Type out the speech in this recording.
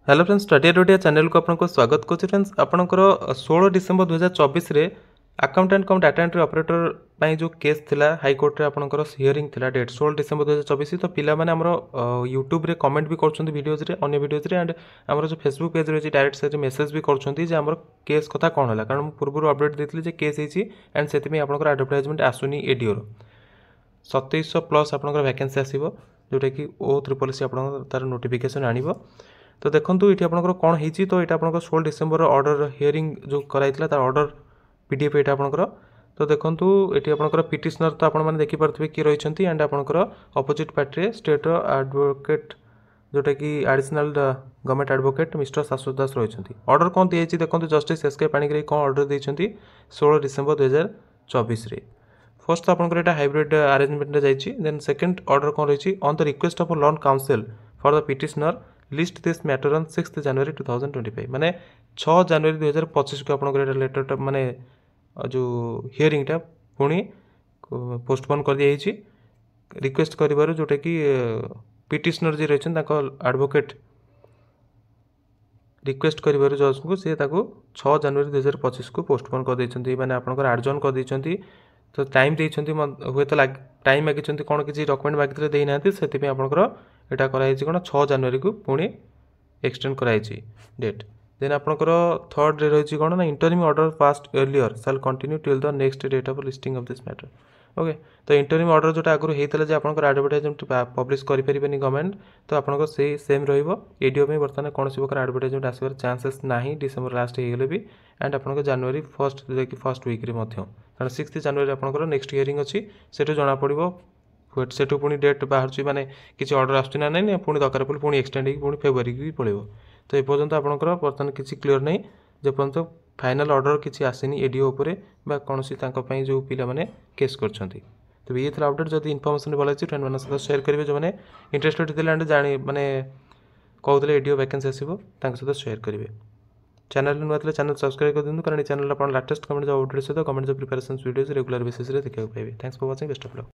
Hello friends, study idea channel को आपको स्वागत करुच्ची। फ्रेंड्स, आपंकर 16 डिसेम्बर 2024 रे accountant cum data entry operator पाई जो केस थिला हाईकोर्ट रे आपंकर हियरिंग थिला डेट 16 डिसेम्बर 2024। तो पिला माने हमरो यूट्यूब रे कमेंट भी करछन्ती वीडियोज रे, अन्य वीडियोज रे, एंड हमरो जो फेसबुक पेज रे डायरेक्ट से मेसेज भी करछन्ती जे हमरो केस कथा कोन होला, कारण पूर्व अपडेट देथिले जे केस हेची एंड सेति में आपंकर एडवर्टाइजमेंट आसुनी एडीओ रो 2700 प्लस आपंकर वैकेंसी आसीबो, जोटा कि ओ ट्रिपल सी आपंकर तार नोटिफिकेशन आनिबो। तो देखो ये आपंकर कौन होती, तो यहाँ आप 16 डिसेम्बर ऑर्डर हियरिंग जो कराइला तार ऑर्डर पीडीएफ यहाँ आपंकर। तो देखो ये आपंकर पिटिशनर तो आपने देखिपे किए रही एंड आपंकर अपोजिट पार्टी स्टेट एडवोकेट जोटा कि एडिशनल गवर्नमेंट एडवोकेट मिस्टर शाश्वत दास रही। ऑर्डर कौन दी देखो जस्टिस एस के पाणिग्राही कौन ऑर्डर देते 16 डिसेम्बर 2024। फर्स्ट तो आपंकर यहाँ हाइब्रिड अरेंजमेंट जाइए। देन सेकेंड ऑर्डर कौन रही on the request of law council for the petitioner list this matter on 6 जनवरी 2025 माने 6 जनवरी 2025 को आपंकर लेटर माने जो हियरिंगटा पुणी पोस्टपोन कर दी रिक्वेस्ट कर जोटा कि पिटिशनर जी रही एडवोकेट रिक्वेस्ट कर जज को सी 6 जनवरी 2025 को पोस्टपोन कर देते मैंने आपंकर आडजन कर देते। तो टाइम देते हे तो टाइम मागिंट कौन किसी डॉक्यूमेंट मागिते देना से आपंकर यहाँ कराई कौन 6 जनवरी को पुणी एक्सटेंड कराई डेट। देन आपंकर थर्ड रही कौन ना इंटरिम ऑर्डर पास्ट अर्लियर साल continue till the next date of listing of this matter. Okay, तो इंटरिम ऑर्डर जो आगुरी होता है आपंकर एडवर्टाइजमेंट पब्लिश करें गवर्नमेंट, तो आपंकर से सेम रेडियो में बर्तमान कौन प्रकार एडवर्टाइजमेंट आसवर चांसेस ना डिसेम्बर लास्ट हो भी एंड आपंकर जनवरी फर्स्ट फर्स्ट वीक्रे कारण 6 जनवरी आपंकर नेक्स्ट हियरिंग अच्छी से जना पड़ो सेठू पुणी डेट बाहर माने किसी ऑर्डर आसुना ना पुणी दरकार पड़े पुणी एक्सटेंड हो फेब्रुआरी भी पड़ो। तो ये पर्यंत आपंकर बर्तमान किसी क्लीयर नहीं जे पर्यंत फाइनल ऑर्डर किसी आसनी एडीओ उपरे बा कौन सी जो पिला माने केस करछंती। तो ये था अपडेट। जब इनफर्मेशन भल अच्छी फ्रेंड मान सहित शेयर करेंगे, जो मैंने इंटरेस्टेड थे एंड जानी माने कहते एडीओ वैकेंसी आसो सहित शेयर करेंगे। चैनल नुआ चैनल सब्सक्राइब कर दिखाँ, कारण चैनल लाटेस्ट कमेंट जो अपडेट सहित कमेंट जो प्रिपरेशन वीडियोज रेगुलर बेसिस देखा पाए। Thanks for watching, best of luck.